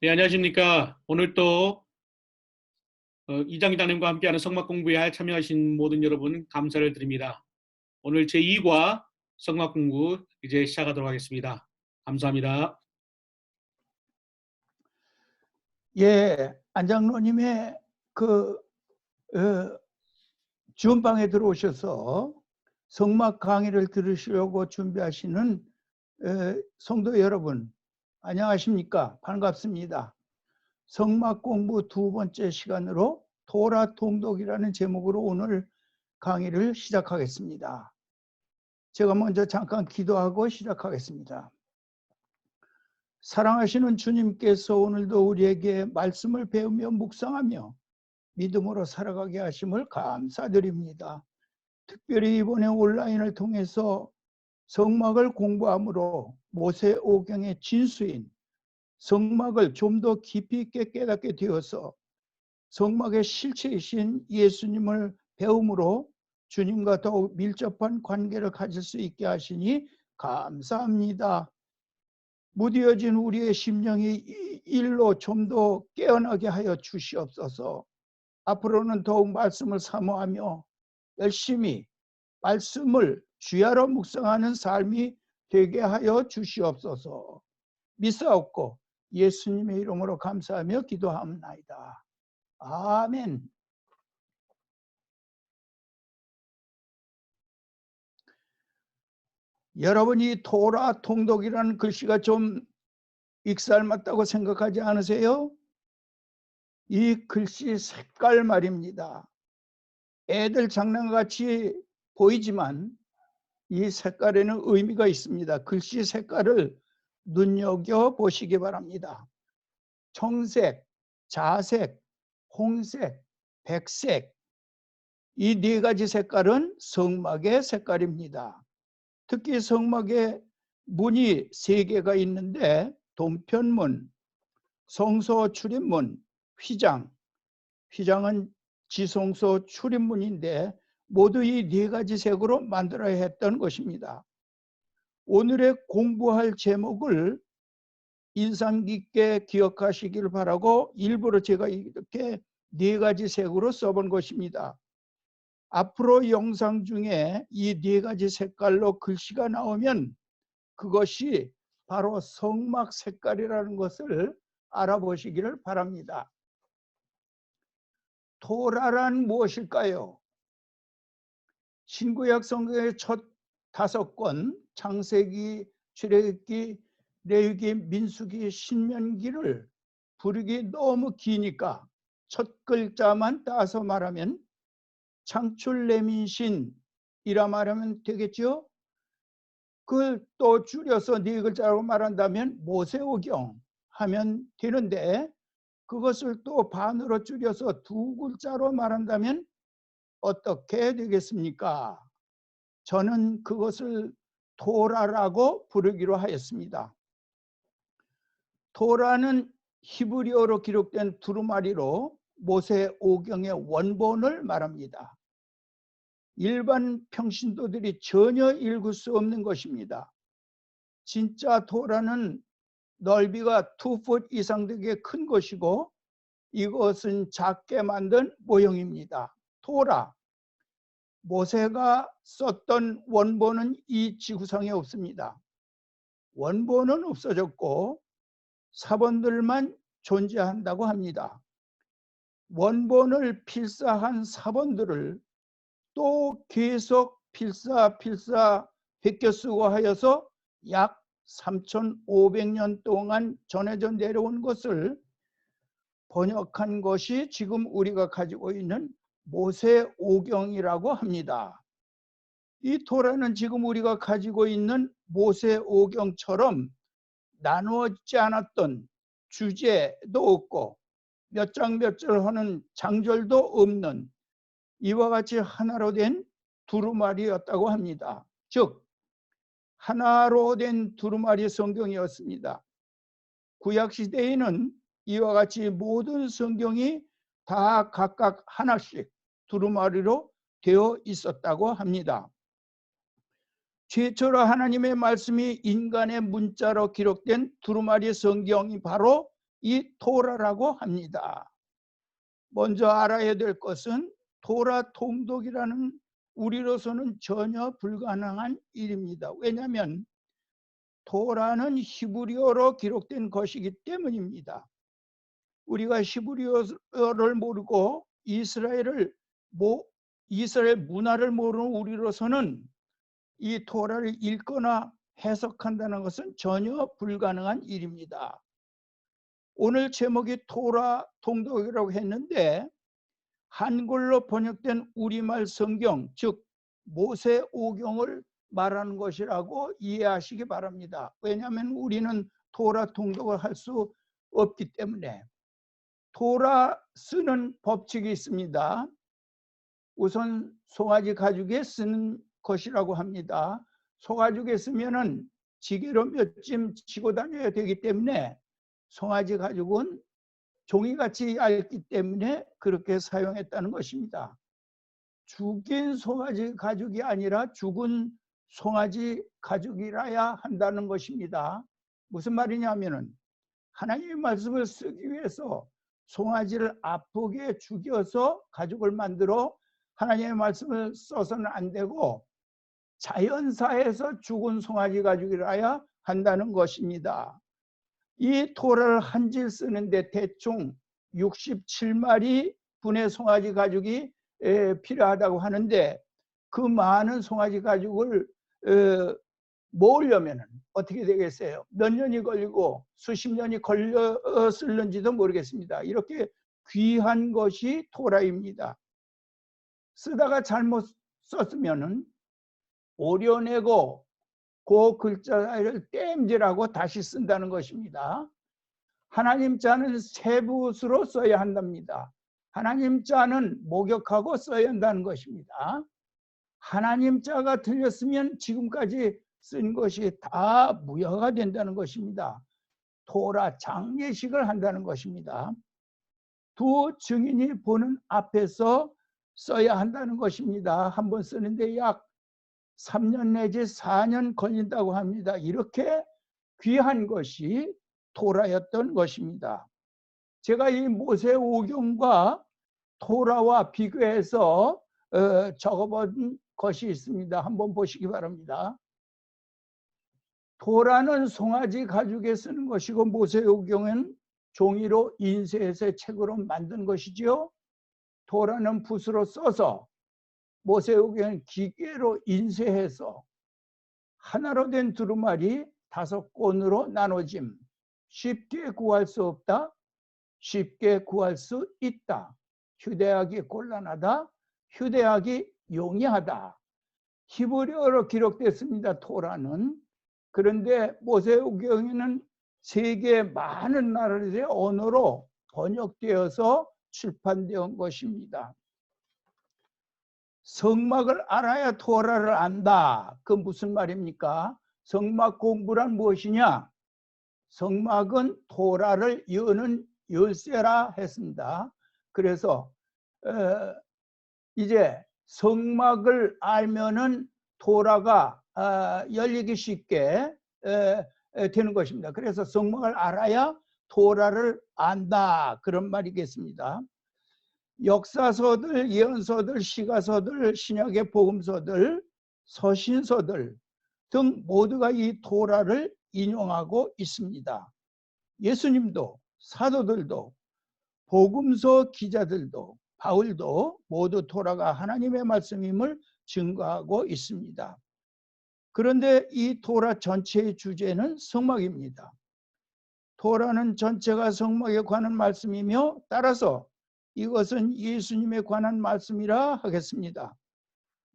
네, 안녕하십니까. 오늘 또 이장이장님과 함께하는 성막 공부에 참여하신 모든 여러분 감사를 드립니다. 오늘 제2과 성막 공부 이제 시작하도록 하겠습니다. 감사합니다. 예, 안장로님의 지원방에 들어오셔서 성막 강의를 들으시려고 준비하시는 성도 여러분, 안녕하십니까? 반갑습니다. 성막 공부 두 번째 시간으로 토라 통독이라는 제목으로 오늘 강의를 시작하겠습니다. 제가 먼저 잠깐 기도하고 시작하겠습니다. 사랑하시는 주님께서 오늘도 우리에게 말씀을 배우며 묵상하며 믿음으로 살아가게 하심을 감사드립니다. 특별히 이번에 온라인을 통해서 성막을 공부함으로 모세오경의 진수인 성막을 좀 더 깊이 있게 깨닫게 되어서 성막의 실체이신 예수님을 배움으로 주님과 더욱 밀접한 관계를 가질 수 있게 하시니 감사합니다. 무뎌진 우리의 심령이 일로 좀 더 깨어나게 하여 주시옵소서. 앞으로는 더욱 말씀을 사모하며 열심히 말씀을 주야로 묵상하는 삶이 되게 하여 주시옵소서. 믿사옵고 예수님의 이름으로 감사하며 기도합나이다. 아멘. 여러분이 토라 통독이라는 글씨가 좀 익살맞다고 생각하지 않으세요? 이 글씨 색깔 말입니다. 애들 장난같이 보이지만 이 색깔에는 의미가 있습니다. 글씨 색깔을 눈여겨보시기 바랍니다. 청색, 자색, 홍색, 백색, 이 네 가지 색깔은 성막의 색깔입니다. 특히 성막에 문이 3개가 있는데 동편문, 성소 출입문, 휘장. 휘장은 지성소 출입문인데 모두 이 4가지 색으로 만들어야 했던 것입니다. 오늘의 공부할 제목을 인상 깊게 기억하시길 바라고 일부러 제가 이렇게 4가지 색으로 써본 것입니다. 앞으로 영상 중에 이 4가지 색깔로 글씨가 나오면 그것이 바로 성막 색깔이라는 것을 알아보시기를 바랍니다. 토라란 무엇일까요? 신구약 성경의 첫 5권 창세기, 출애굽기, 레위기, 민수기, 신명기를 부르기 너무 기니까 첫 글자만 따서 말하면 창출레민신이라 말하면 되겠죠? 그걸 또 줄여서 4글자로 말한다면 모세오경 하면 되는데 그것을 또 반으로 줄여서 2글자로 말한다면 어떻게 되겠습니까? 저는 그것을 토라라고 부르기로 하였습니다. 토라는 히브리어로 기록된 두루마리로 모세오경의 원본을 말합니다. 일반 평신도들이 전혀 읽을 수 없는 것입니다. 진짜 토라는 넓이가 2풋 이상 되게 큰 것이고 이것은 작게 만든 모형입니다. 토라, 모세가 썼던 원본은 이 지구상에 없습니다. 원본은 없어졌고 사본들만 존재한다고 합니다. 원본을 필사한 사본들을 또 계속 필사 베껴 쓰고 하여서 약 3,500년 동안 전해져 내려온 것을 번역한 것이 지금 우리가 가지고 있는 모세오경이라고 합니다. 이 토라는 지금 우리가 가지고 있는 모세오경처럼 나누어지지 않았던 주제도 없고 몇 장 몇 절 하는 장절도 없는 이와 같이 하나로 된 두루마리였다고 합니다. 즉 하나로 된 두루마리 성경이었습니다. 구약시대에는 이와 같이 모든 성경이 다 각각 하나씩 두루마리로 되어 있었다고 합니다. 최초로 하나님의 말씀이 인간의 문자로 기록된 두루마리 성경이 바로 이 토라라고 합니다. 먼저 알아야 될 것은 토라 통독이라는 우리로서는 전혀 불가능한 일입니다. 왜냐하면 토라는 히브리어로 기록된 것이기 때문입니다. 우리가 히브리어를 모르고 이스라엘 문화를 모르는 우리로서는 이 토라를 읽거나 해석한다는 것은 전혀 불가능한 일입니다. 오늘 제목이 토라 통독이라고 했는데 한글로 번역된 우리말 성경, 즉 모세오경을 말하는 것이라고 이해하시기 바랍니다. 왜냐하면 우리는 토라 통독을 할 수 없기 때문에. 토라 쓰는 법칙이 있습니다. 우선 송아지 가죽에 쓰는 것이라고 합니다. 송아지에 쓰면은 지게로 몇 찜 치고 다녀야 되기 때문에 송아지 가죽은 종이같이 얇기 때문에 그렇게 사용했다는 것입니다. 죽인 송아지 가죽이 아니라 죽은 송아지 가죽이라야 한다는 것입니다. 무슨 말이냐면은 하나님의 말씀을 쓰기 위해서 송아지를 아프게 죽여서 가죽을 만들어 하나님의 말씀을 써서는 안 되고 자연사에서 죽은 송아지 가죽이라야 한다는 것입니다. 이 토라를 한 질 쓰는데 대충 67마리 분의 송아지 가죽이 필요하다고 하는데 그 많은 송아지 가죽을 모으려면 어떻게 되겠어요? 몇 년이 걸리고 수십 년이 걸렸을는지도 모르겠습니다. 이렇게 귀한 것이 토라입니다. 쓰다가 잘못 썼으면 오려내고 그 글자를 땜질하고 다시 쓴다는 것입니다. 하나님 자는 세붓으로 써야 한답니다. 하나님 자는 목욕하고 써야 한다는 것입니다. 하나님 자가 틀렸으면 지금까지 쓴 것이 다 무효가 된다는 것입니다. 토라 장례식을 한다는 것입니다. 두 증인이 보는 앞에서 써야 한다는 것입니다. 한 번 쓰는데 약 3년 내지 4년 걸린다고 합니다. 이렇게 귀한 것이 토라였던 것입니다. 제가 이 모세오경과 토라와 비교해서 적어본 것이 있습니다. 한번 보시기 바랍니다. 토라는 송아지 가죽에 쓰는 것이고 모세오경은 종이로 인쇄해서 책으로 만든 것이지요. 토라는 붓으로 써서 모세오경은 기계로 인쇄해서 하나로 된 두루마리 5권으로 나눠짐. 쉽게 구할 수 없다. 쉽게 구할 수 있다. 휴대하기 곤란하다. 휴대하기 용이하다. 히브리어로 기록됐습니다. 토라는. 그런데 모세오경에는 세계 많은 나라의 언어로 번역되어서 출판된 것입니다. 성막을 알아야 토라를 안다. 그 무슨 말입니까? 성막 공부란 무엇이냐? 성막은 토라를 여는 열쇠라 했습니다. 그래서 이제 성막을 알면은 토라가 열리기 쉽게 되는 것입니다. 그래서 성막을 알아야 토라를 안다. 그런 말이겠습니다. 역사서들, 예언서들, 시가서들, 신약의 복음서들, 서신서들 등 모두가 이 토라를 인용하고 있습니다. 예수님도, 사도들도, 복음서 기자들도, 바울도 모두 토라가 하나님의 말씀임을 증거하고 있습니다. 그런데 이 토라 전체의 주제는 성막입니다. 토라는 전체가 성막에 관한 말씀이며 따라서 이것은 예수님에 관한 말씀이라 하겠습니다.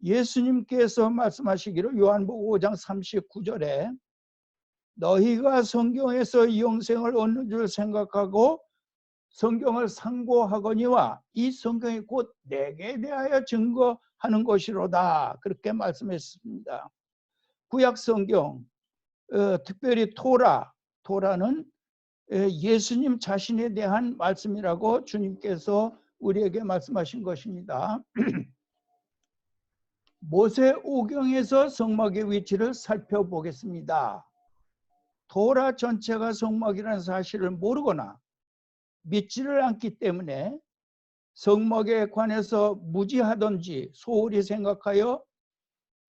예수님께서 말씀하시기를 요한복음 5장 39절에 너희가 성경에서 영생을 얻는 줄 생각하고 성경을 상고하거니와 이 성경이 곧 내게 대하여 증거하는 것이로다. 그렇게 말씀했습니다. 구약 성경, 특별히 토라는 예수님 자신에 대한 말씀이라고 주님께서 우리에게 말씀하신 것입니다. 모세오경에서 성막의 위치를 살펴보겠습니다. 토라 전체가 성막이라는 사실을 모르거나 믿지를 않기 때문에 성막에 관해서 무지하든지 소홀히 생각하여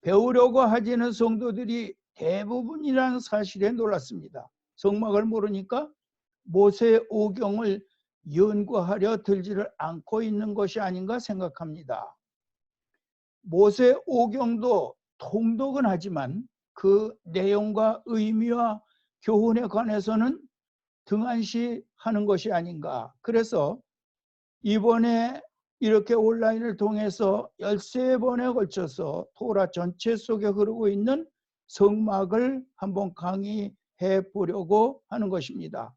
배우려고 하지는 성도들이 대부분이라는 사실에 놀랐습니다. 성막을 모르니까 모세 오경을 연구하려 들지를 않고 있는 것이 아닌가 생각합니다. 모세 오경도 통독은 하지만 그 내용과 의미와 교훈에 관해서는 등한시하는 것이 아닌가. 그래서 이번에 이렇게 온라인을 통해서 13번에 걸쳐서 토라 전체 속에 흐르고 있는 성막을 한번 강의해 보려고 하는 것입니다.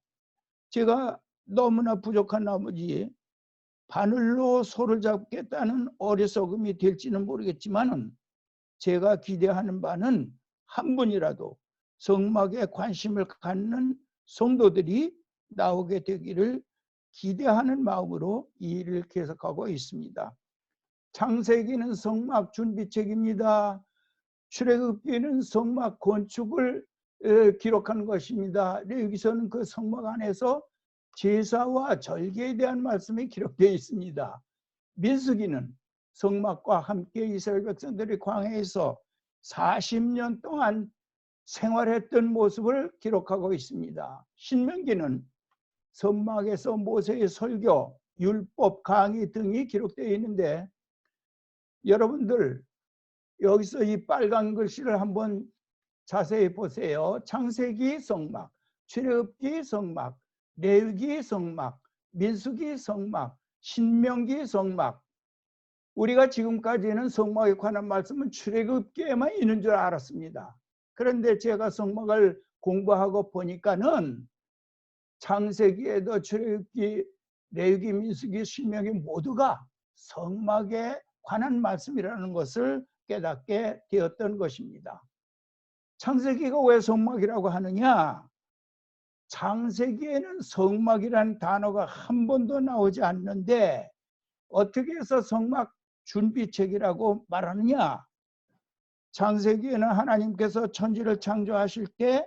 제가 너무나 부족한 나머지 바늘로 소를 잡겠다는 어리석음이 될지는 모르겠지만 제가 기대하는 바는 한 분이라도 성막에 관심을 갖는 성도들이 나오게 되기를 기대하는 마음으로 이 일을 계속하고 있습니다. 창세기는 성막 준비책입니다. 출애굽기는 성막 건축을 기록한 것입니다. 여기서는 그 성막 안에서 제사와 절개에 대한 말씀이 기록되어 있습니다. 민수기는 성막과 함께 이스라엘 백성들이 광야에서 40년 동안 생활했던 모습을 기록하고 있습니다. 신명기는 성막에서 모세의 설교, 율법, 강의 등이 기록되어 있는데 여러분들 여기서 이 빨간 글씨를 한번 자세히 보세요. 창세기 성막, 출애굽기 성막, 레위기 성막, 민수기 성막, 신명기 성막. 우리가 지금까지는 성막에 관한 말씀은 출애굽기에만 있는 줄 알았습니다. 그런데 제가 성막을 공부하고 보니까는 창세기에도 출애굽기, 레위기, 민수기, 신명기 모두가 성막에 관한 말씀이라는 것을 깨닫게 되었던 것입니다. 창세기가 왜 성막이라고 하느냐? 창세기에는 성막이라는 단어가 한 번도 나오지 않는데 어떻게 해서 성막 준비책이라고 말하느냐? 창세기에는 하나님께서 천지를 창조하실 때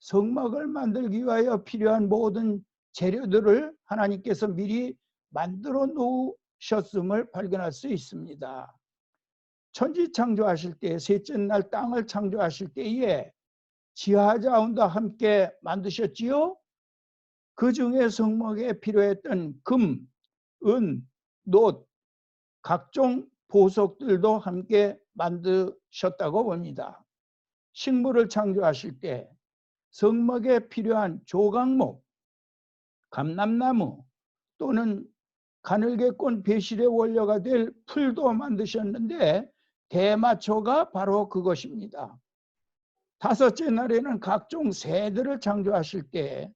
성막을 만들기 위하여 필요한 모든 재료들을 하나님께서 미리 만들어 놓으셨음을 발견할 수 있습니다. 천지 창조하실 때, 셋째 날 땅을 창조하실 때에 지하자원과 함께 만드셨지요. 그 중에 성막에 필요했던 금, 은, 놋, 각종 보석들도 함께 만드셨다고 봅니다. 식물을 창조하실 때 성막에 필요한 조각목, 감람나무 또는 가늘게 꼰 배실의 원료가 될 풀도 만드셨는데 대마초가 바로 그것입니다. 다섯째 날에는 각종 새들을 창조하실 때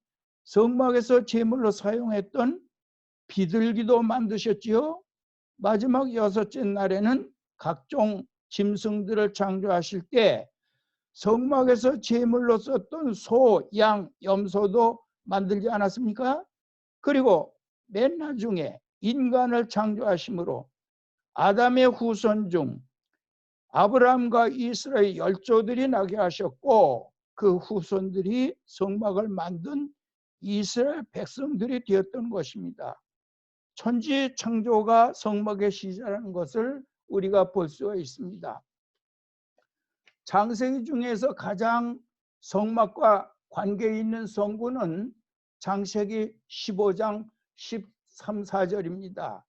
성막에서 제물로 사용했던 비둘기도 만드셨지요. 마지막 여섯째 날에는 각종 짐승들을 창조하실 때 성막에서 제물로 썼던 소, 양, 염소도 만들지 않았습니까? 그리고 맨 나중에 인간을 창조하심으로 아담의 후손 중 아브라함과 이스라엘 열조들이 나게 하셨고 그 후손들이 성막을 만든 이스라엘 백성들이 되었던 것입니다. 천지 창조가 성막의 시작이라는 것을 우리가 볼 수가 있습니다. 창세기 중에서 가장 성막과 관계 있는 성구는 창세기 15장 13, 14절입니다.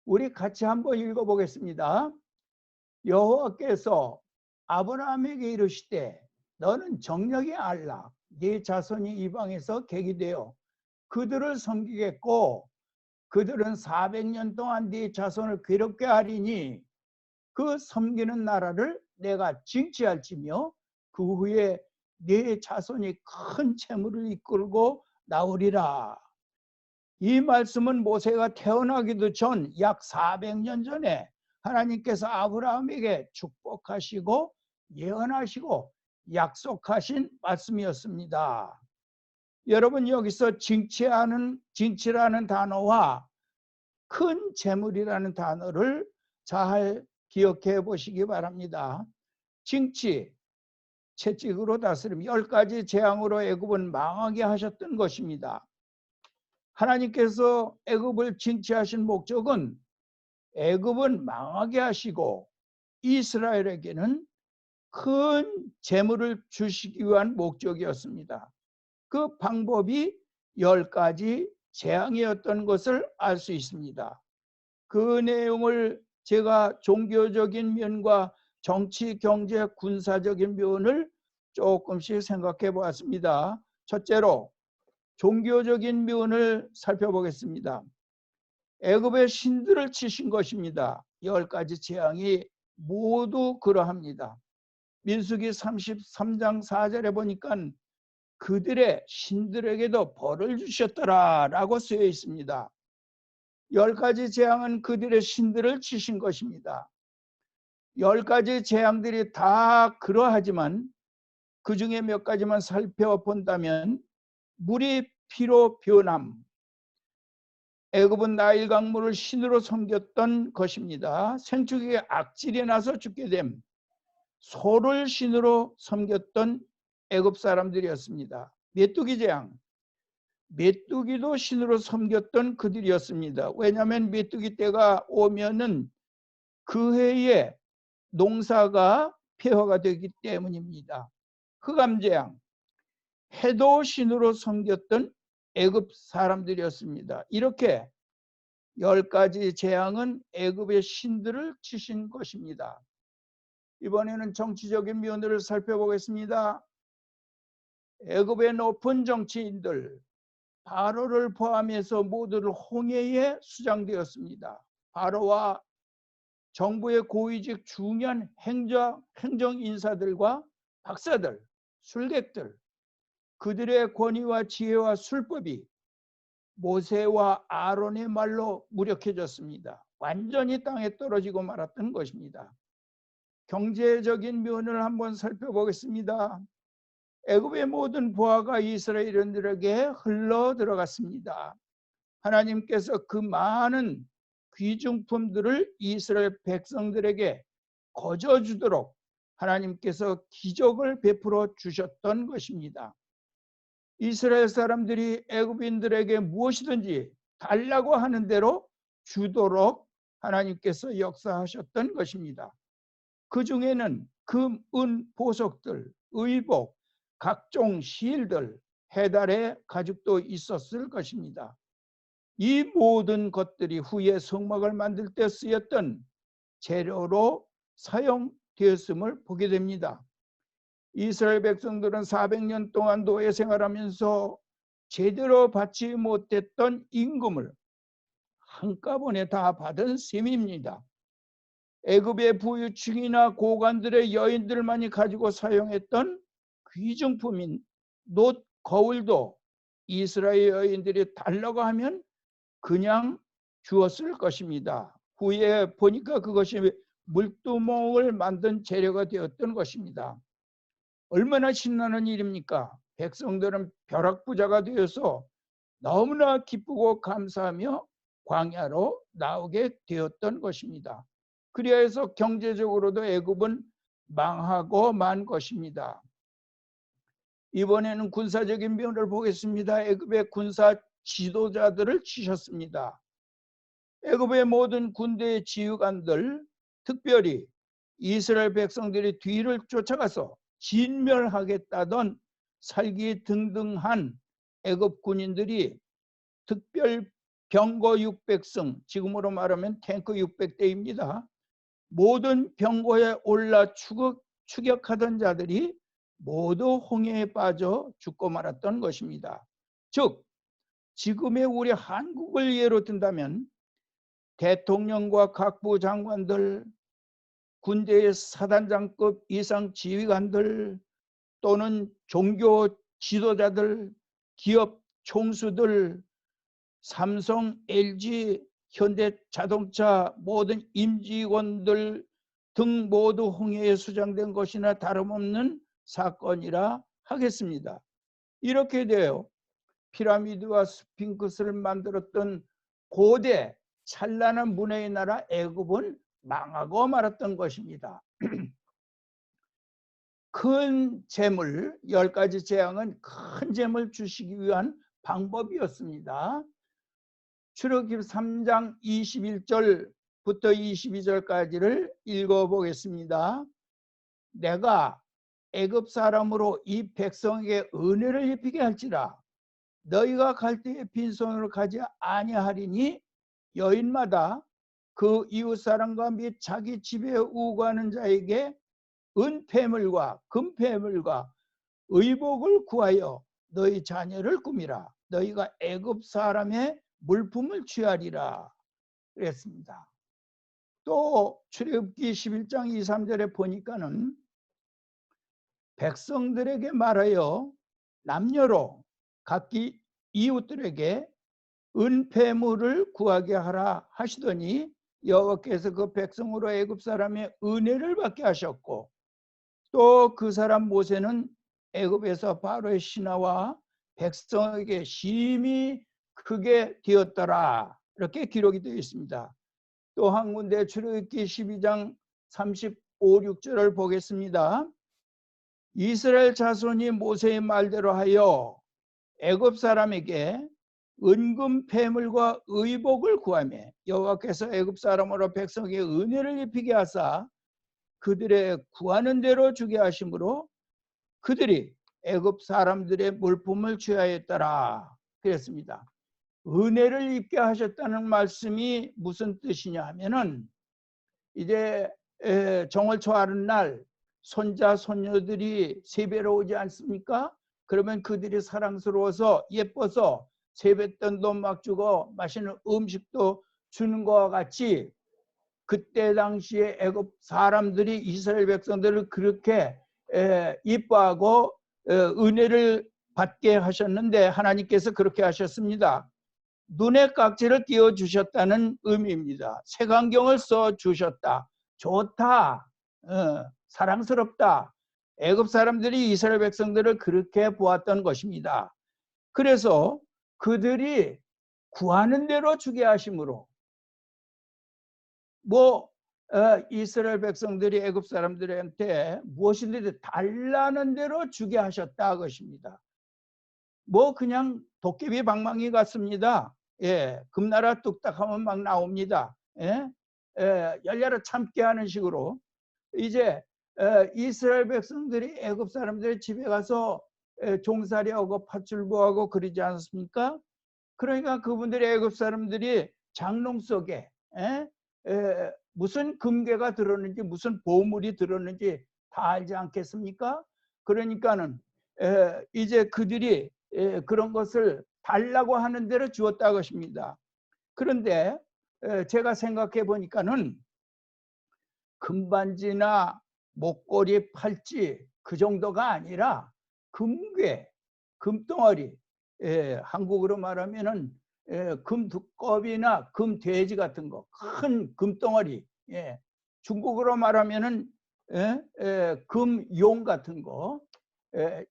우리 같이 한번 읽어보겠습니다. 여호와께서 아브라함에게 이르시되 너는 정령이 알라 네 자손이 이방에서 객이 되어 그들을 섬기겠고 그들은 400년 동안 네 자손을 괴롭게 하리니 그 섬기는 나라를 내가 징치할지며 그 후에 네 자손이 큰 재물을 이끌고 나오리라. 이 말씀은 모세가 태어나기도 전 약 400년 전에 하나님께서 아브라함에게 축복하시고 예언하시고 약속하신 말씀이었습니다. 여러분 여기서 징치라는 단어와 큰 재물이라는 단어를 잘 기억해 보시기 바랍니다. 징치, 채찍으로 다스림 10가지 재앙으로 애굽은 망하게 하셨던 것입니다. 하나님께서 애굽을 징치하신 목적은 애굽은 망하게 하시고 이스라엘에게는 큰 재물을 주시기 위한 목적이었습니다. 그 방법이 10가지 재앙이었던 것을 알 수 있습니다. 그 내용을 제가 종교적인 면과 정치, 경제, 군사적인 면을 조금씩 생각해 보았습니다. 첫째로 종교적인 면을 살펴보겠습니다. 애굽의 신들을 치신 것입니다. 10가지 재앙이 모두 그러합니다. 민수기 33장 4절에 보니까 그들의 신들에게도 벌을 주셨더라 라고 쓰여 있습니다. 10가지 재앙은 그들의 신들을 치신 것입니다. 10가지 재앙들이 다 그러하지만 그 중에 몇 가지만 살펴본다면 물이 피로 변함, 애굽은 나일 강물을 신으로 섬겼던 것입니다. 생축에 악질이 나서 죽게 됨, 소를 신으로 섬겼던 애굽 사람들이었습니다. 메뚜기 재앙, 메뚜기도 신으로 섬겼던 그들이었습니다. 왜냐하면 메뚜기 때가 오면은 그 해에 농사가 폐허가 되기 때문입니다. 흑암재앙, 해도 신으로 섬겼던 애굽 사람들이었습니다. 이렇게 10가지 재앙은 애굽의 신들을 치신 것입니다. 이번에는 정치적인 면을 살펴보겠습니다. 애굽의 높은 정치인들 바로를 포함해서 모두를 홍해에 수장되었습니다. 바로와 정부의 고위직 중요한 행정 인사들과 박사들, 술객들, 그들의 권위와 지혜와 술법이 모세와 아론의 말로 무력해졌습니다. 완전히 땅에 떨어지고 말았던 것입니다. 경제적인 면을 한번 살펴보겠습니다. 애굽의 모든 부하가 이스라엘인들에게 흘러 들어갔습니다. 하나님께서 그 많은 귀중품들을 이스라엘 백성들에게 거저 주도록 하나님께서 기적을 베풀어 주셨던 것입니다. 이스라엘 사람들이 애굽인들에게 무엇이든지 달라고 하는 대로 주도록 하나님께서 역사하셨던 것입니다. 그 중에는 금, 은, 보석들, 의복, 각종 실들, 해달의 가죽도 있었을 것입니다. 이 모든 것들이 후에 성막을 만들 때 쓰였던 재료로 사용되었음을 보게 됩니다. 이스라엘 백성들은 400년 동안 노예 생활하면서 제대로 받지 못했던 임금을 한꺼번에 다 받은 셈입니다. 애굽의 부유층이나 고관들의 여인들만이 가지고 사용했던 귀중품인 놋 거울도 이스라엘 여인들이 달라고 하면 그냥 주었을 것입니다. 후에 보니까 그것이 물두멍을 만든 재료가 되었던 것입니다. 얼마나 신나는 일입니까? 백성들은 벼락부자가 되어서 너무나 기쁘고 감사하며 광야로 나오게 되었던 것입니다. 그리하여서 경제적으로도 애굽은 망하고 만 것입니다. 이번에는 군사적인 면을 보겠습니다. 애굽의 군사 지도자들을 치셨습니다. 애굽의 모든 군대의 지휘관들, 특별히 이스라엘 백성들이 뒤를 쫓아가서 진멸하겠다던 살기등등한 애굽 군인들이 특별 병거 600성, 지금으로 말하면 탱크 600대입니다. 모든 병거에 올라 추격하던 자들이 모두 홍해에 빠져 죽고 말았던 것입니다. 즉 지금의 우리 한국을 예로 든다면 대통령과 각부 장관들, 군대의 사단장급 이상 지휘관들 또는 종교 지도자들, 기업 총수들, 삼성, LG, 현대자동차 모든 임직원들 등 모두 홍해에 수장된 것이나 다름없는 사건이라 하겠습니다. 이렇게 되어 피라미드와 스핑크스를 만들었던 고대 찬란한 문화의 나라 애굽은 망하고 말았던 것입니다. 큰 재물, 10가지 재앙은 큰 재물 주시기 위한 방법이었습니다. 출애굽기 3장 21절부터 22절까지를 읽어보겠습니다. 내가 애굽 사람으로 이 백성에게 은혜를 입히게 할지라 너희가 갈 때에 빈손으로 가지 아니하리니 여인마다 그 이웃 사람과 및 자기 집에 우거하는 자에게 은폐물과 금폐물과 의복을 구하여 너희 자녀를 꾸미라. 너희가 애굽 사람의 물품을 취하리라 그랬습니다. 또 출애굽기 11장 2, 3절에 보니까는 백성들에게 말하여 남녀로 각기 이웃들에게 은폐물을 구하게 하라 하시더니 여호와께서 그 백성으로 애굽 사람의 은혜를 받게 하셨고 또 그 사람 모세는 애굽에서 바로의 신하와 백성에게 심히 크게 되었더라 이렇게 기록이 되어 있습니다. 또 한 군데 출애굽기 12장 35, 6절을 보겠습니다. 이스라엘 자손이 모세의 말대로 하여 애굽 사람에게 은금 폐물과 의복을 구하며 여호와께서 애굽 사람으로 백성에게 은혜를 입히게 하사 그들의 구하는 대로 주게 하심으로 그들이 애굽 사람들의 물품을 취하였더라 그랬습니다. 은혜를 입게 하셨다는 말씀이 무슨 뜻이냐 하면은 이제 정월 초하는 날 손자 손녀들이 세배로 오지 않습니까? 그러면 그들이 사랑스러워서 예뻐서 세뱃돈도 막 주고 맛있는 음식도 주는 것과 같이 그때 당시에 애굽 사람들이 이스라엘 백성들을 그렇게 이뻐하고 은혜를 받게 하셨는데 하나님께서 그렇게 하셨습니다. 눈의 각지를 띄워주셨다는 의미입니다. 색안경을 써주셨다. 좋다. 사랑스럽다. 애굽 사람들이 이스라엘 백성들을 그렇게 보았던 것입니다. 그래서 그들이 구하는 대로 주게 하심으로 이스라엘 백성들이 애굽 사람들한테 무엇이든지 달라는 대로 주게 하셨다 것입니다. 그냥 도깨비 방망이 같습니다. 금나라 뚝딱하면 막 나옵니다. 열려라 참게 하는 식으로 이제 이스라엘 백성들이 애굽 사람들의 집에 가서 종살이하고 팥줄부하고 그러지 않습니까? 그러니까 그분들이 애굽 사람들이 장롱 속에 무슨 금괴가 들었는지 무슨 보물이 들었는지 다 알지 않겠습니까? 그러니까는 이제 그들이 그런 것을 달라고 하는 대로 주었다 것입니다. 그런데 제가 생각해 보니까는 금반지나 목걸이, 팔찌 그 정도가 아니라 금괴, 금덩어리, 한국으로 말하면은 금두꺼비나 금돼지 같은 거, 큰 금덩어리, 중국어로 말하면은 금용 같은 거,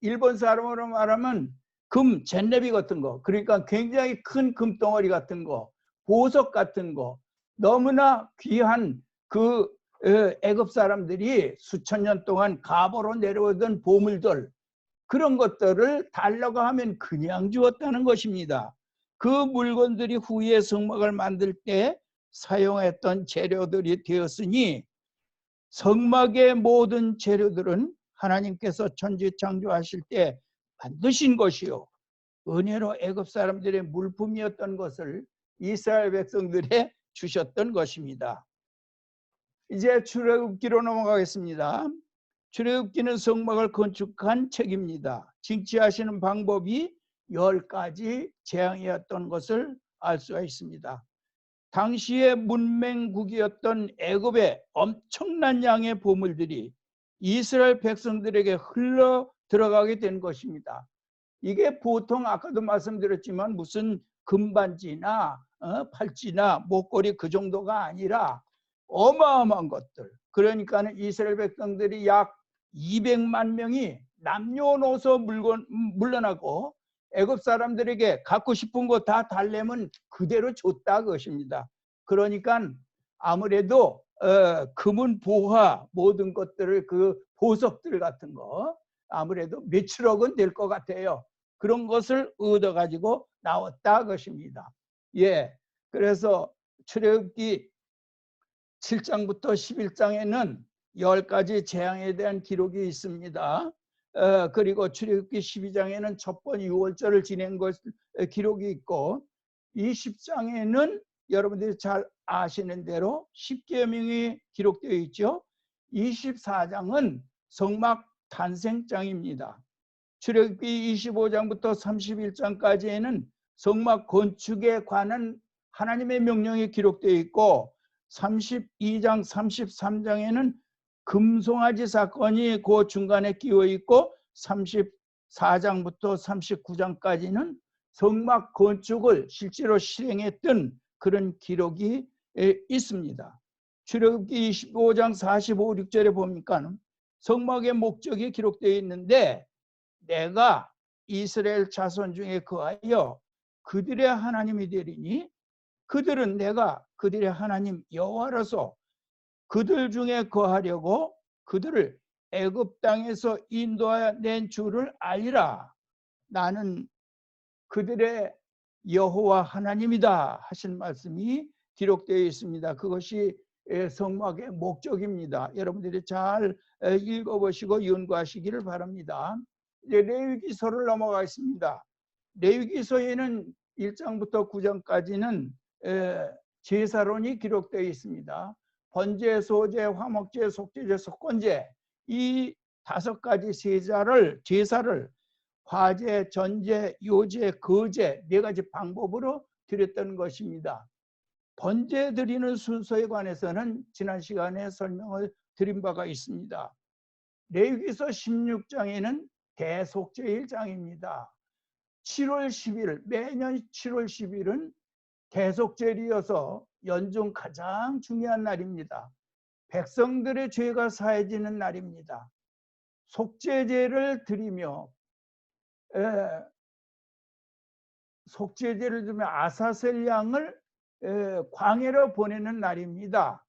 일본 사람으로 말하면 금 잿내비 같은 거, 그러니까 굉장히 큰 금덩어리 같은 거, 보석 같은 거, 너무나 귀한 그 애굽 사람들이 수천 년 동안 가보로 내려오던 보물들, 그런 것들을 달라고 하면 그냥 주었다는 것입니다. 그 물건들이 후에 성막을 만들 때 사용했던 재료들이 되었으니 성막의 모든 재료들은 하나님께서 천지 창조하실 때 만드신 것이요 은혜로 애굽 사람들의 물품이었던 것을 이스라엘 백성들에 주셨던 것입니다. 이제 출애굽기로 넘어가겠습니다. 출애굽기는 성막을 건축한 책입니다. 징치하시는 방법이 10가지 재앙이었던 것을 알 수가 있습니다. 당시의 문맹국이었던 애굽의 엄청난 양의 보물들이 이스라엘 백성들에게 흘러 들어가게 된 것입니다. 이게 보통 아까도 말씀드렸지만 무슨 금반지나 팔찌나 목걸이 그 정도가 아니라 어마어마한 것들. 그러니까 이스라엘 백성들이 약 200만 명이 남녀노소 물러나고 애굽 사람들에게 갖고 싶은 거 다 달래면 그대로 줬다 그것입니다. 그러니까 아무래도 금은 보화 모든 것들을 그 보석들 같은 거 아무래도 몇천억은 될 것 같아요. 그런 것을 얻어가지고 나왔다 것입니다. 그래서 출애굽기 7장부터 11장에는 10가지 재앙에 대한 기록이 있습니다. 그리고 출애굽기 12장에는 첫 번 유월절을 지낸 것 기록이 있고, 20장에는 여러분들이 잘 아시는 대로 십계명이 기록되어 있죠. 24장은 성막 탄생장입니다. 출애굽기 25장부터 31장까지에는 성막 건축에 관한 하나님의 명령이 기록되어 있고, 32장, 33장에는 금송아지 사건이 그 중간에 끼어 있고, 34장부터 39장까지는 성막 건축을 실제로 실행했던 그런 기록이 있습니다. 출애굽기 25장 45, 6절에 보니까 성막의 목적이 기록되어 있는데, 내가 이스라엘 자손 중에 거하여 그들의 하나님이 되리니 그들은 내가 그들의 하나님 여호와로서 그들 중에 거하려고 그들을 애굽 땅에서 인도하여 낸 주를 알리라. 나는 그들의 여호와 하나님이다 하신 말씀이 기록되어 있습니다. 그것이 성막의 목적입니다. 여러분들이 잘 읽어보시고 연구하시기를 바랍니다. 이제 레위기서를 넘어가겠습니다. 레위기서에는 1장부터 9장까지는 제사론이 기록되어 있습니다. 번제, 소제, 화목제, 속죄제, 속건제, 이 5가지 제사를 화제, 전제, 요제, 거제 4가지 방법으로 드렸던 것입니다. 번제 드리는 순서에 관해서는 지난 시간에 설명을 드린 바가 있습니다. 레위기서 16장에는 대속죄일장입니다. 7월 10일, 매년 7월 10일은 대속죄일이어서 연중 가장 중요한 날입니다. 백성들의 죄가 사해지는 날입니다. 속죄제를 드리며 속죄제를 드리며 아사셀 양을 광야로 보내는 날입니다.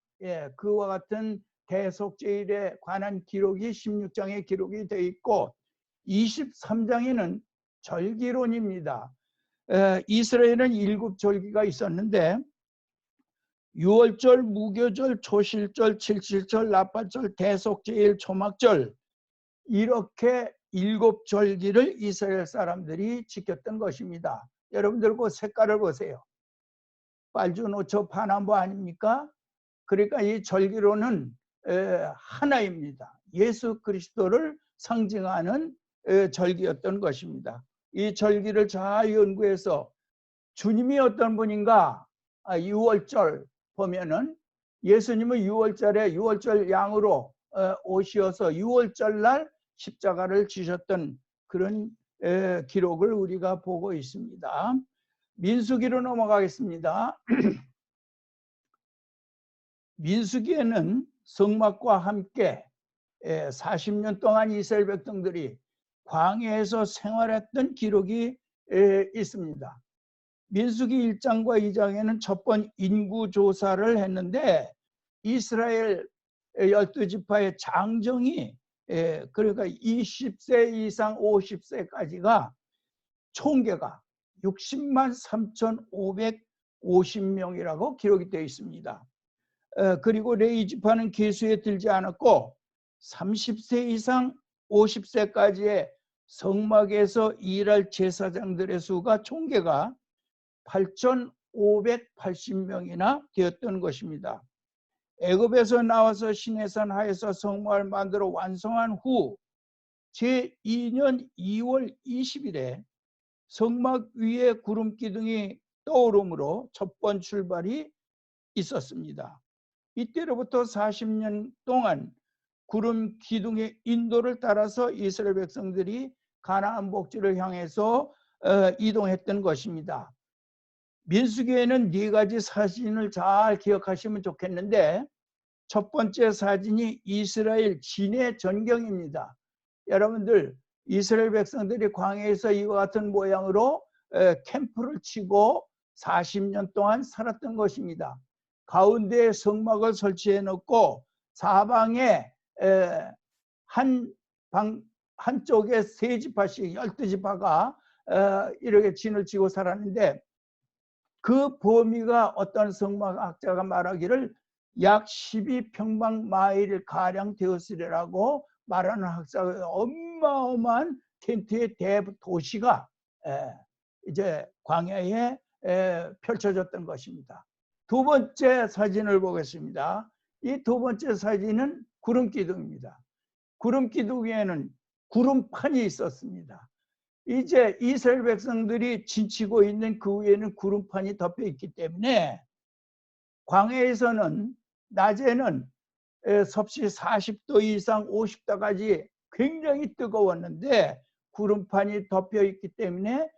그와 같은 대속죄일에 관한 기록이 16장에 기록이 되어 있고, 23장에는 절기론입니다. 이스라엘은 7절기가 있었는데 유월절, 무교절, 초실절, 칠칠절, 나팔절, 대속죄일, 초막절, 이렇게 7절기를 이스라엘 사람들이 지켰던 것입니다. 여러분들 그 색깔을 보세요. 빨주노초 파남보 아닙니까? 그러니까 이 절기로는 하나입니다. 예수 그리스도를 상징하는 절기였던 것입니다. 이 절기를 잘 연구해서 주님이 어떤 분인가, 6월절 보면은 예수님은 6월절에 6월절 양으로 오셔서 6월절 날 십자가를 지셨던 그런 기록을 우리가 보고 있습니다. 민수기로 넘어가겠습니다. 민수기에는 성막과 함께 40년 동안 이스라엘 백성들이 광야에서 생활했던 기록이 있습니다. 민수기 1장과 2장에는 첫 번 인구조사를 했는데 이스라엘 12지파의 장정이 그러니까 20세 이상 50세까지가 총계가 60만 3,550명이라고 기록이 되어 있습니다. 그리고 레위지파는 계수에 들지 않았고 30세 이상 50세까지의 성막에서 일할 제사장들의 수가 총계가 8,580명이나 되었던 것입니다. 애굽에서 나와서 시내산 하에서 성막을 만들어 완성한 후 제2년 2월 20일에 성막 위에 구름 기둥이 떠오름으로 첫 번 출발이 있었습니다. 이때로부터 40년 동안 구름 기둥의 인도를 따라서 이스라엘 백성들이 가나안 복지를 향해서 이동했던 것입니다. 민수기에는 4가지 사진을 잘 기억하시면 좋겠는데, 첫 번째 사진이 이스라엘 진해 전경입니다. 여러분들 이스라엘 백성들이 광야에서 이와 같은 모양으로 캠프를 치고 40년 동안 살았던 것입니다. 가운데에 성막을 설치해 놓고 사방에 한쪽에 3지파씩 12지파가 이렇게 진을 치고 살았는데, 그 범위가 어떤 성막학자가 말하기를 약 12평방마일 가량 되었으리라고 말하는 학자가 어마어마한 텐트의 대도시가 이제 광야에 펼쳐졌던 것입니다. 두 번째 사진을 보겠습니다. 이 두 번째 사진은 구름기둥입니다. 구름기둥에는 구름판이 있었습니다. 이제 이스라엘 백성들이 지치고 있는 그 위에는 구름판이 덮여 있기 때문에 광야에서는 낮에는 섭씨 40도 이상 50도까지 굉장히 뜨거웠는데 구름판이 덮여 있기 때문에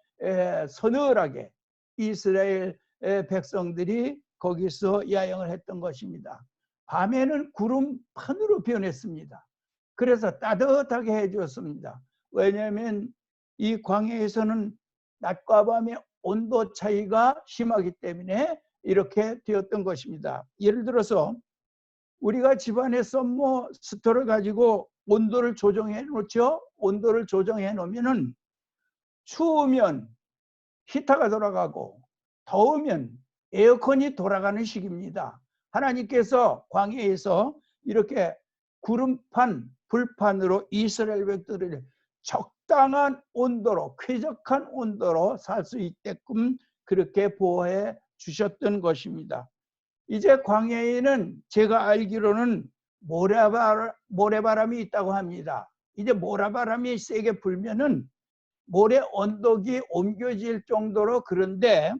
서늘하게 이스라엘 백성들이 거기서 야영을 했던 것입니다. 밤에는 구름판으로 변했습니다. 그래서 따뜻하게 해주었습니다. 왜냐하면 이 광야에서는 낮과 밤의 온도 차이가 심하기 때문에 이렇게 되었던 것입니다. 예를 들어서 우리가 집안에 썸머 스토를 가지고 온도를 조정해 놓죠. 온도를 조정해 놓으면은 추우면 히터가 돌아가고 더우면 에어컨이 돌아가는 식입니다. 하나님께서 광야에서 이렇게 구름판, 불판으로 이스라엘 백성들을 적당한 온도로, 쾌적한 온도로 살 수 있게끔 그렇게 보호해 주셨던 것입니다. 이제 광야에는 제가 알기로는 모래바람이 있다고 합니다. 이제 모래바람이 세게 불면은 모래 언덕이 옮겨질 정도로 그런데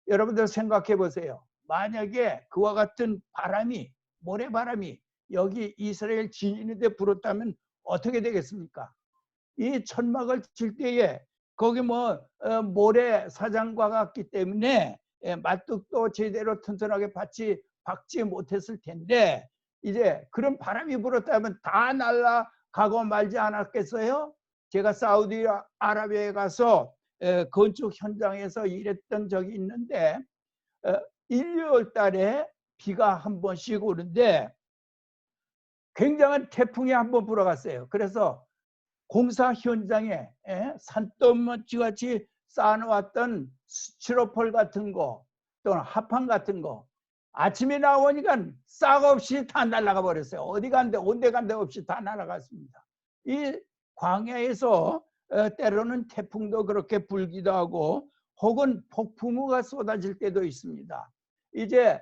여러분들 생각해 보세요. 만약에 그와 같은 바람이, 모래바람이 여기 이스라엘 진인에 불었다면 어떻게 되겠습니까? 이 천막을 칠 때에 거기 모래 사장과 같기 때문에 말뚝도 제대로 튼튼하게 박지 못했을 텐데 이제 그런 바람이 불었다면 다 날아가고 말지 않았겠어요? 제가 사우디아라비아에 가서 건축 현장에서 일했던 적이 있는데 1, 2월 달에 비가 한 번씩 오는데 굉장한 태풍이 한 번 불어갔어요. 그래서 공사 현장에 산더미같이 쌓아놓았던 스티로폴 같은 거 또는 합판 같은 거 아침에 나오니까 싹 없이 다 날아가 버렸어요. 어디 간데 온데 간데 없이 다 날아갔습니다. 이 광야에서 때로는 태풍도 그렇게 불기도 하고 혹은 폭풍우가 쏟아질 때도 있습니다. 이제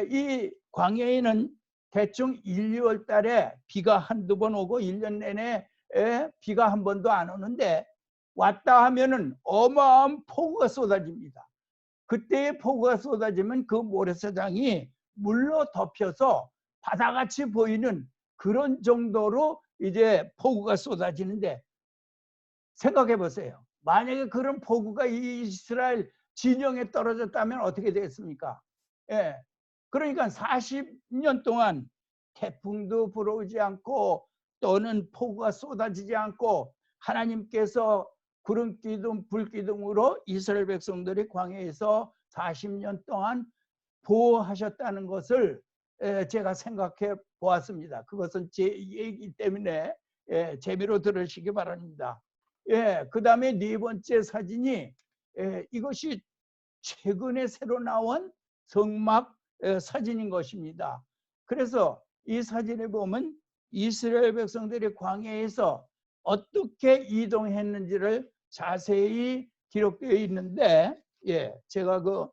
이 광야에는 대충 1, 2월 달에 비가 한두 번 오고 1년 내내 비가 한 번도 안 오는데 왔다 하면은 어마어마한 폭우가 쏟아집니다. 그때의 폭우가 쏟아지면 그 모래사장이 물로 덮여서 바다같이 보이는 그런 정도로 이제 폭우가 쏟아지는데 생각해 보세요. 만약에 그런 폭우가 이스라엘 진영에 떨어졌다면 어떻게 되겠습니까? 그러니까 40년 동안 태풍도 불어오지 않고 또는 폭우가 쏟아지지 않고 하나님께서 구름기둥, 불기둥으로 이스라엘 백성들이 광야에서 40년 동안 보호하셨다는 것을 제가 생각해 보았습니다. 그것은 제 얘기 때문에 재미로 들으시기 바랍니다. 그 다음에 네 번째 사진이 이것이 최근에 새로 나온 성막 사진인 것입니다. 그래서 이 사진에 보면 이스라엘 백성들이 광야에서 어떻게 이동했는지를 자세히 기록되어 있는데 제가 그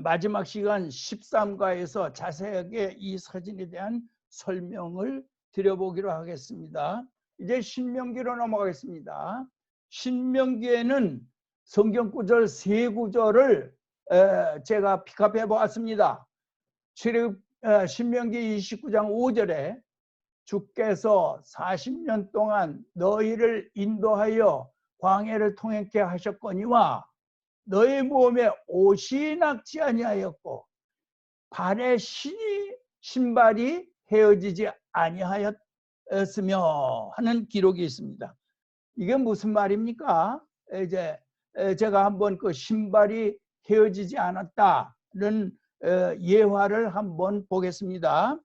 마지막 시간 13과에서 자세하게 이 사진에 대한 설명을 드려보기로 하겠습니다. 이제 신명기로 넘어가겠습니다. 신명기에는 성경 구절 세 구절을 제가 픽업해 보았습니다. 신명기 29장 5절에 주께서 40년 동안 너희를 인도하여 광야를 통행케 하셨거니와 너희 몸에 옷이 낙지 아니하였고 발에 신발이 헤어지지 아니하였으며 하는 기록이 있습니다. 이게 무슨 말입니까? 이제 제가 한번 그 신발이 헤어지지 않았다는 예화를 한번 보겠습니다.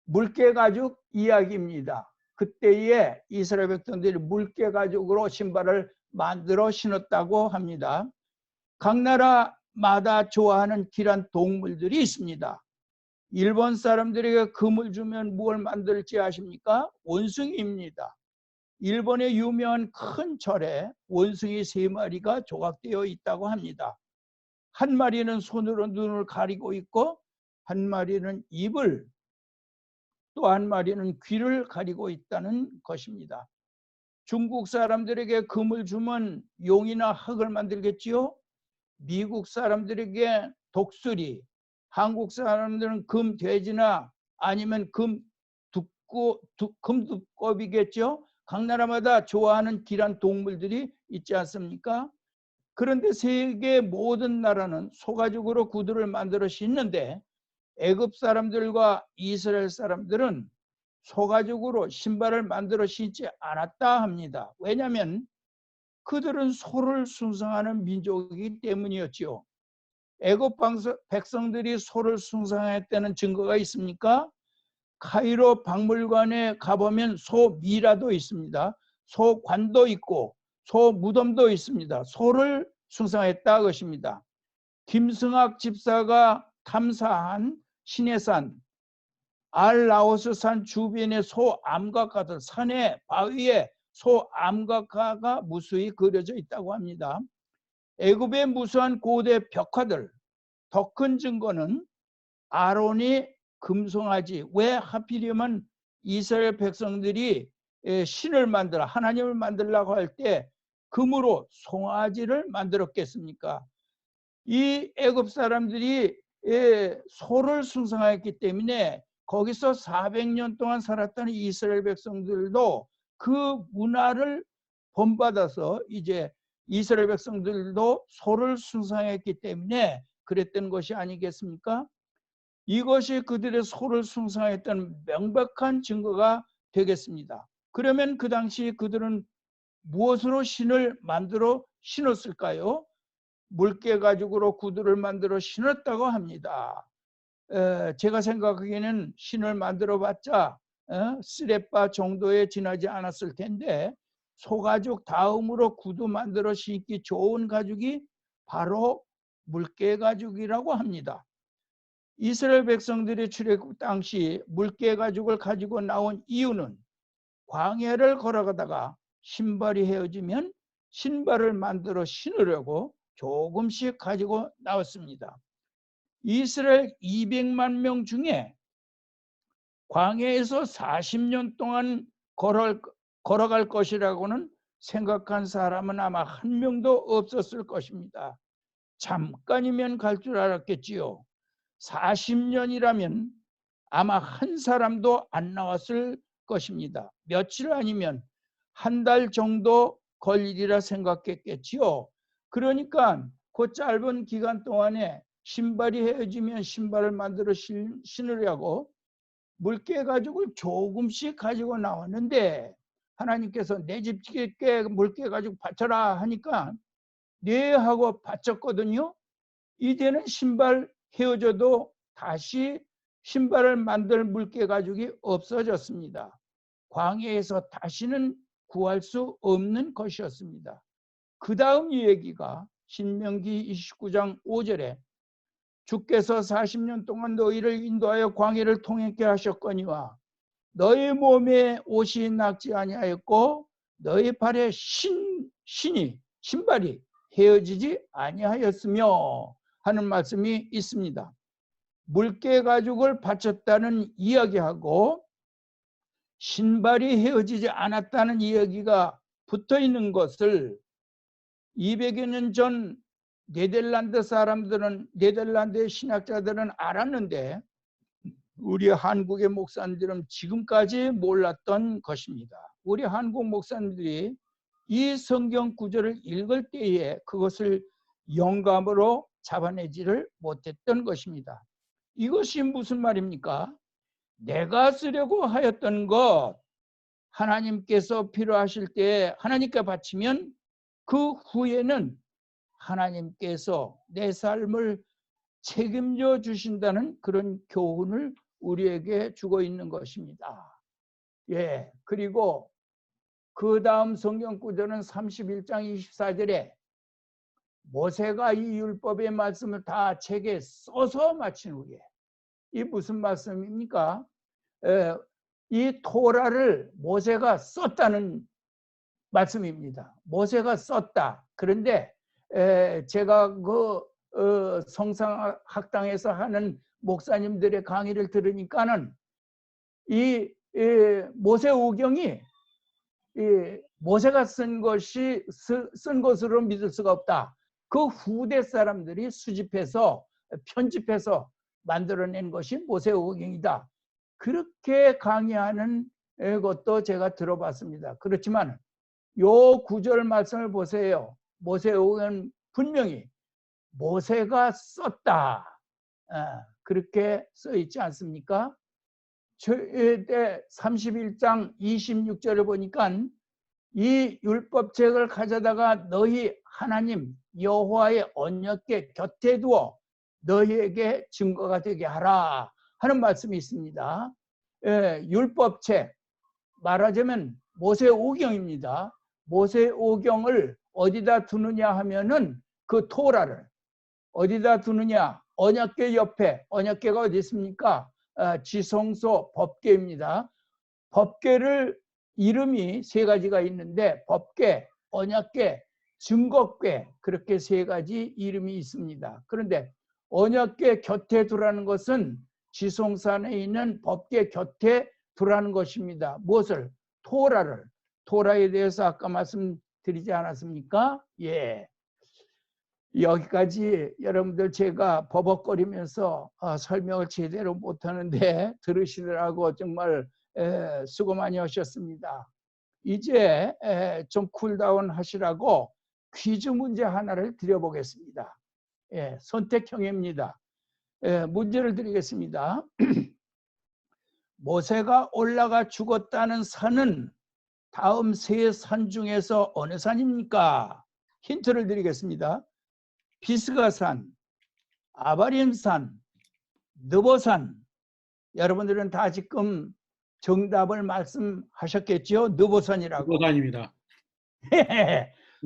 물개가죽 이야기입니다. 그때에 이스라엘 백성들이 물개가죽으로 신발을 만들어 신었다고 합니다. 각 나라 마다 좋아하는 길한 동물들이 있습니다. 일본 사람들에게 금을 주면 무엇을 만들지 아십니까? 원숭이입니다. 일본의 유명한 큰 절에 원숭이 3마리가 조각되어 있다고 합니다. 한 마리는 손으로 눈을 가리고 있고, 한 마리는 입을, 또 한 마리는 귀를 가리고 있다는 것입니다. 중국 사람들에게 금을 주면 용이나 흙을 만들겠지요. 미국 사람들에게 독수리, 한국 사람들은 금돼지나 아니면 금두꺼비겠죠. 각 나라마다 좋아하는 길한 동물들이 있지 않습니까? 그런데 세계 모든 나라는 소가죽으로 구두를 만들어 신는데, 애굽 사람들과 이스라엘 사람들은 소가죽으로 신발을 만들어 신지 않았다 합니다. 왜냐하면 그들은 소를 숭상하는 민족이기 때문이었지요. 애굽 백성들이 소를 숭상했다는 증거가 있습니까? 카이로 박물관에 가보면 소 미라도 있습니다. 소 관도 있고 소 무덤도 있습니다. 소를 숭상했다 것입니다. 김승학 집사가 탐사한 신해산, 알라오스산 주변의 소 암각화들, 산의 바위에 소 암각화가 무수히 그려져 있다고 합니다. 애굽의 무수한 고대 벽화들, 더 큰 증거는 아론이 금송아지, 왜 하필이면 이스라엘 백성들이 신을 만들어 하나님을 만들려고 할 때 금으로 송아지를 만들었겠습니까? 이 애굽 사람들이 소를 숭상했기 때문에 거기서 400년 동안 살았던 이스라엘 백성들도 그 문화를 본받아서 이제 이스라엘 백성들도 소를 숭상했기 때문에 그랬던 것이 아니겠습니까? 이것이 그들의 소를 숭상했던 명백한 증거가 되겠습니다. 그러면 그 당시 그들은 무엇으로 신을 만들어 신었을까요? 물개 가죽으로 구두를 만들어 신었다고 합니다. 제가 생각하기에는 신을 만들어 봤자 쓰레빠 정도에 지나지 않았을 텐데, 소가죽 다음으로 구두 만들어 신기 좋은 가죽이 바로 물개 가죽이라고 합니다. 이스라엘 백성들이 출애굽 당시 물개 가죽을 가지고 나온 이유는 광야를 걸어가다가 신발이 헤어지면 신발을 만들어 신으려고 조금씩 가지고 나왔습니다. 이스라엘 200만 명 중에 광야에서 40년 동안 걸어갈 것이라고는 생각한 사람은 아마 한 명도 없었을 것입니다. 잠깐이면 갈 줄 알았겠지요. 40년이라면 아마 한 사람도 안 나왔을 것입니다. 며칠 아니면 한 달 정도 걸리리라 생각했겠지요. 그러니까 그 짧은 기간 동안에 신발이 헤어지면 신발을 만들어 신으려고 물개 가죽을 조금씩 가지고 나왔는데, 하나님께서 내 집게 물개 가죽 바쳐라 하니까 네 하고 바쳤거든요. 이제는 신발 헤어져도 다시 신발을 만들 물개 가죽이 없어졌습니다. 광야에서 다시는 구할 수 없는 것이었습니다. 그 다음 얘기가 신명기 29장 5절에 주께서 40년 동안 너희를 인도하여 광야를 통행케 하셨거니와 너희 몸에 옷이 낙지 아니하였고 너희 발에 신발이 헤어지지 아니하였으며 하는 말씀이 있습니다. 물개 가죽을 바쳤다는 이야기하고 신발이 헤어지지 않았다는 이야기가 붙어 있는 것을 200여 년 전 네덜란드의 신학자들은 알았는데 우리 한국의 목사님들은 지금까지 몰랐던 것입니다. 우리 한국 목사님들이 이 성경 구절을 읽을 때에 그것을 영감으로 잡아내지를 못했던 것입니다. 이것이 무슨 말입니까? 내가 쓰려고 하였던 것, 하나님께서 필요하실 때 하나님께 바치면 그 후에는 하나님께서 내 삶을 책임져 주신다는 그런 교훈을 우리에게 주고 있는 것입니다. 예, 그리고 그 다음 성경 구절은 31장 24절에 모세가 이 율법의 말씀을 다 책에 써서 마친 후에, 이 무슨 말씀입니까? 이 토라를 모세가 썼다는 말씀입니다. 모세가 썼다. 그런데 제가 그 성상학당에서 하는 목사님들의 강의를 들으니까는 이 모세오경이 모세가 쓴 것으로 믿을 수가 없다. 그 후대 사람들이 수집해서 편집해서 만들어낸 것이 모세오경이다. 그렇게 강의하는 것도 제가 들어봤습니다. 그렇지만 요 구절 말씀을 보세요. 모세오경은 분명히 모세가 썼다. 그렇게 써 있지 않습니까? 31장 26절을 보니까 이 율법책을 가져다가 너희 하나님 여호와의 언약궤 곁에 두어 너희에게 증거가 되게 하라 하는 말씀이 있습니다. 율법책 말하자면 모세오경입니다. 모세오경을 어디다 두느냐 하면은 그 토라를 어디다 두느냐? 언약궤 옆에. 언약궤가 어디 있습니까? 지성소 법궤입니다. 법궤를 이름이 세 가지가 있는데 법궤, 언약궤, 증거궤 그렇게 세 가지 이름이 있습니다. 그런데 언약궤 곁에 두라는 것은 지성산에 있는 법궤 곁에 두라는 것입니다. 무엇을? 토라를. 토라에 대해서 아까 말씀드리지 않았습니까? 예. 여기까지 여러분들 제가 버벅거리면서 설명을 제대로 못하는데 들으시느라고 정말 수고 많이 하셨습니다. 이제 좀 쿨다운 하시라고 퀴즈 문제 하나를 드려보겠습니다. 선택형입니다. 문제를 드리겠습니다. 모세가 올라가 죽었다는 산은 다음 세 산 중에서 어느 산입니까? 힌트를 드리겠습니다. 비스가산, 아바림산, 느보산. 여러분들은 다 지금 정답을 말씀하셨겠죠? 느보산이라고. 느보산입니다.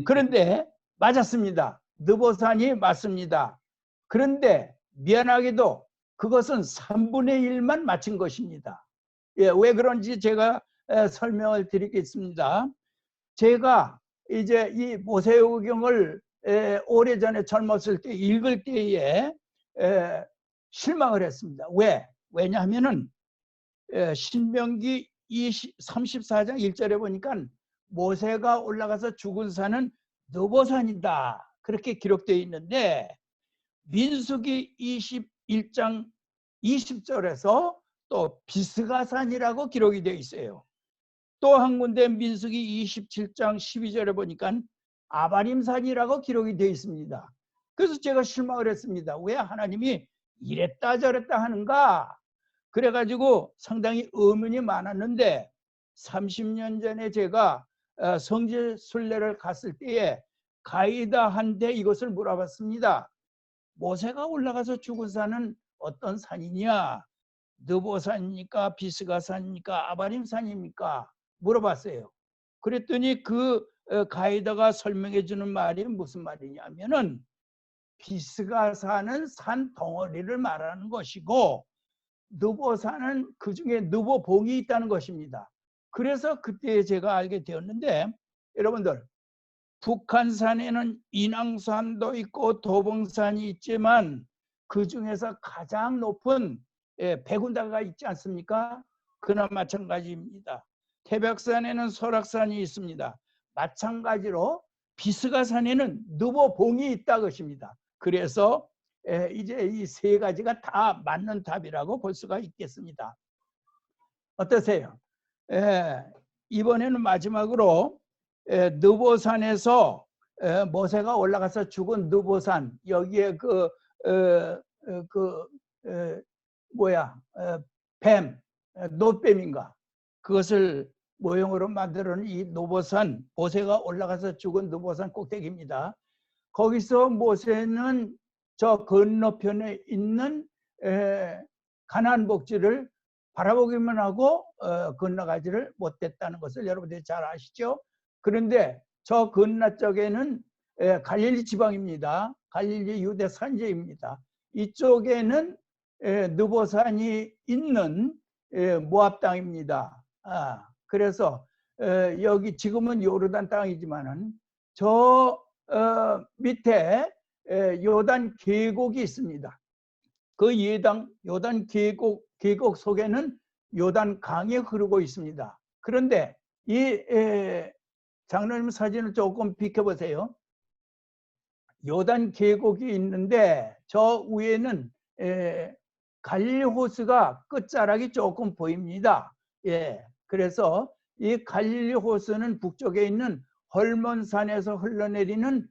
그런데 맞았습니다. 느보산이 맞습니다. 그런데 미안하게도 그것은 3분의 1만 맞힌 것입니다. 왜 그런지 제가 설명을 드리겠습니다. 제가 이제 이 모세오경을 오래전에 젊었을 때 읽을 때에 실망을 했습니다. 왜? 왜냐하면은 신명기 34장 1절에 보니까 모세가 올라가서 죽은 산은 느보산이다. 그렇게 기록되어 있는데 민수기 21장 20절에서 또 비스가산이라고 기록이 되어 있어요. 또 한 군데 민수기 27장 12절에 보니까 아바림산이라고 기록이 되어 있습니다. 그래서 제가 실망을 했습니다. 왜 하나님이 이랬다 저랬다 하는가? 그래가지고 상당히 의문이 많았는데 30년 전에 제가 성지순례를 갔을 때에 가이드한테 이것을 물어봤습니다. 모세가 올라가서 죽은 산은 어떤 산이냐? 느보산입니까? 비스가산입니까? 아바림산입니까? 물어봤어요. 그랬더니 그 가이드가 설명해 주는 말이 무슨 말이냐면은 비스가산은 산 덩어리를 말하는 것이고 느보산은 그 중에 느보봉이 있다는 것입니다. 그래서 그때 제가 알게 되었는데 여러분들 북한산에는 인왕산도 있고 도봉산이 있지만 그 중에서 가장 높은 백운다가 있지 않습니까? 그나 마찬가지입니다. 태백산에는 설악산이 있습니다. 마찬가지로 비스가산에는 느보봉이 있다 것입니다. 그래서 이제 이 세 가지가 다 맞는 답이라고 볼 수가 있겠습니다. 어떠세요? 이번에는 마지막으로 느보산에서 모세가 올라가서 죽은 느보산 여기에 뱀, 노뱀인가 그것을 모형으로 만들어낸 이 느보산 모세가 올라가서 죽은 느보산 꼭대기입니다. 거기서 모세는 저 건너편에 있는 가나안 복지를 바라보기만 하고 건너가지를 못했다는 것을 여러분들이 잘 아시죠? 그런데 저 건너쪽에는 갈릴리 지방입니다. 갈릴리 유대 산지입니다. 이쪽에는 느보산이 있는 모압 땅입니다. 그래서 여기 지금은 요르단 땅이지만은 저 밑에 요단 계곡이 있습니다. 그 요단 계곡 속에는 요단 강이 흐르고 있습니다. 그런데 이 장로님 사진을 조금 비켜보세요. 요단 계곡이 있는데 저 위에는 갈릴리 호수가 끝자락이 조금 보입니다. 예, 그래서 이 갈릴리 호수는 북쪽에 있는 헐몬산에서 흘러내리는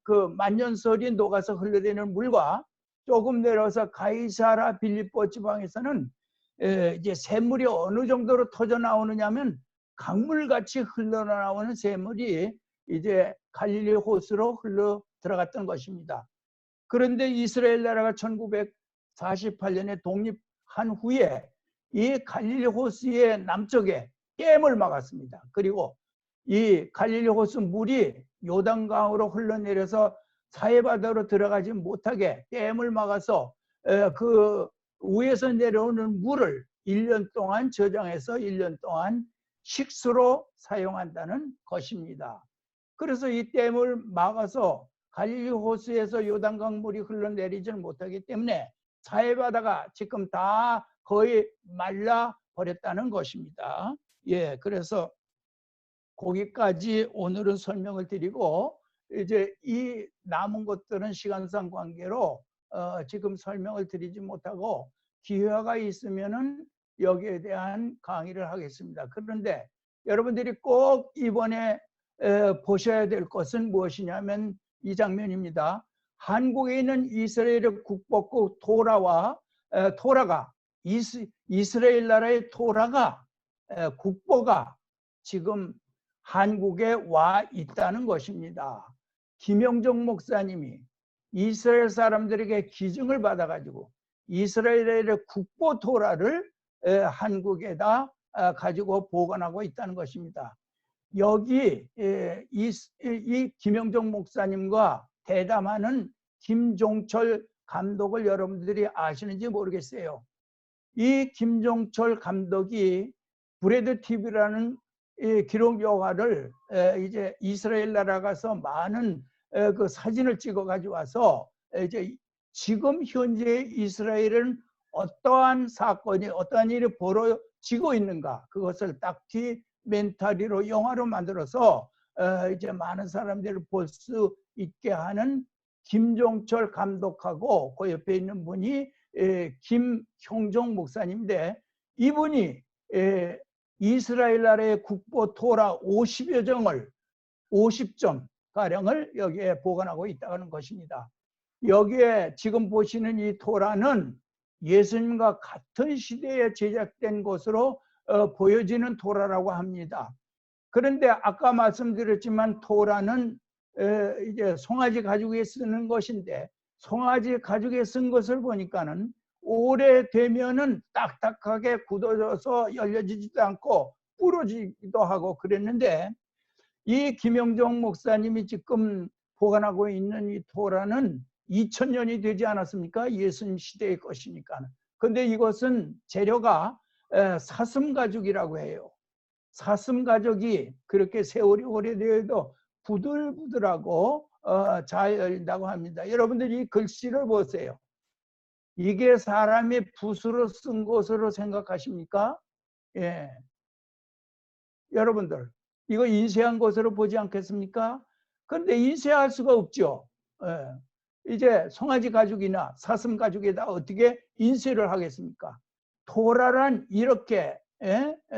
그 만년설이 녹아서 흘러내리는 물과 조금 내려서 가이사라 빌립보 지방에서는 이제 샘물이 어느 정도로 터져 나오느냐면 강물같이 흘러나오는 샘물이 이제 갈릴리 호수로 흘러 들어갔던 것입니다. 그런데 이스라엘 나라가 1948년에 독립한 후에 이 갈릴리 호수의 남쪽에 댐을 막았습니다. 그리고 이 갈릴리 호수 물이 요단강으로 흘러내려서 사해바다로 들어가지 못하게 댐을 막아서 그 위에서 내려오는 물을 1년 동안 저장해서 1년 동안 식수로 사용한다는 것입니다. 그래서 이 댐을 막아서 갈릴리 호수에서 요단강 물이 흘러내리지는 못하기 때문에 사해바다가 지금 다 거의 말라 버렸다는 것입니다. 예, 그래서 거기까지 오늘은 설명을 드리고 이제 이 남은 것들은 시간상 관계로 지금 설명을 드리지 못하고 기회가 있으면은 여기에 대한 강의를 하겠습니다. 그런데 여러분들이 꼭 이번에 보셔야 될 것은 무엇이냐면 이 장면입니다. 한국에 있는 이스라엘의 국보국 토라가 이스라엘 나라의 토라가 국보가 지금 한국에 와 있다는 것입니다. 김영종 목사님이 이스라엘 사람들에게 기증을 받아가지고 이스라엘의 국보 토라를 한국에다 가지고 보관하고 있다는 것입니다. 여기 이 김영종 목사님과 대담하는 김종철 감독을 여러분들이 아시는지 모르겠어요. 이 김종철 감독이 브레드 TV라는 기록 영화를 이제 이스라엘 나라 가서 많은 그 사진을 찍어 가지고 와서 이제 지금 현재 이스라엘은 어떠한 사건이 어떠한 일이 벌어지고 있는가 그것을 다큐멘터리로 영화로 만들어서 이제 많은 사람들을 볼 수 있게 하는 김종철 감독하고 그 옆에 있는 분이 김형종 목사님인데 이분이 이스라엘 나라의 국보 토라 50여 점을 50점 가량을 여기에 보관하고 있다는 것입니다. 여기에 지금 보시는 이 토라는 예수님과 같은 시대에 제작된 것으로 보여지는 토라라고 합니다. 그런데 아까 말씀드렸지만 토라는 이제 송아지 가죽에 쓰는 것인데 송아지 가죽에 쓴 것을 보니까는 오래되면은 딱딱하게 굳어져서 열려지지도 않고 부러지기도 하고 그랬는데 이 김영종 목사님이 지금 보관하고 있는 이 토라는 2000년이 되지 않았습니까? 예수님 시대의 것이니까. 근데 이것은 재료가 사슴 가죽이라고 해요. 사슴 가죽이 그렇게 세월이 오래되어도 부들부들하고 잘 열린다고 합니다. 여러분들이 이 글씨를 보세요. 이게 사람이 붓으로 쓴 것으로 생각하십니까? 예. 여러분들 이거 인쇄한 것으로 보지 않겠습니까? 그런데 인쇄할 수가 없죠. 예. 이제 송아지 가죽이나 사슴 가죽에다 어떻게 인쇄를 하겠습니까? 토라란 이렇게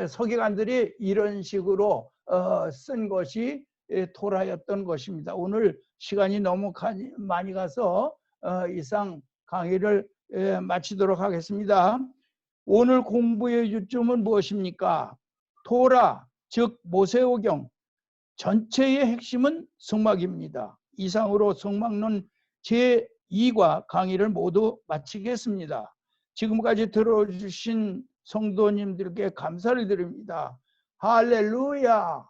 서기관들이 이런 식으로 쓴 것이 토라였던 것입니다. 오늘 시간이 너무 많이 가서 이상 강의를 마치도록 하겠습니다. 오늘 공부의 요점은 무엇입니까? 토라, 즉 모세오경 전체의 핵심은 성막입니다. 이상으로 성막론 제2과 강의를 모두 마치겠습니다. 지금까지 들어주신 성도님들께 감사를 드립니다. 할렐루야!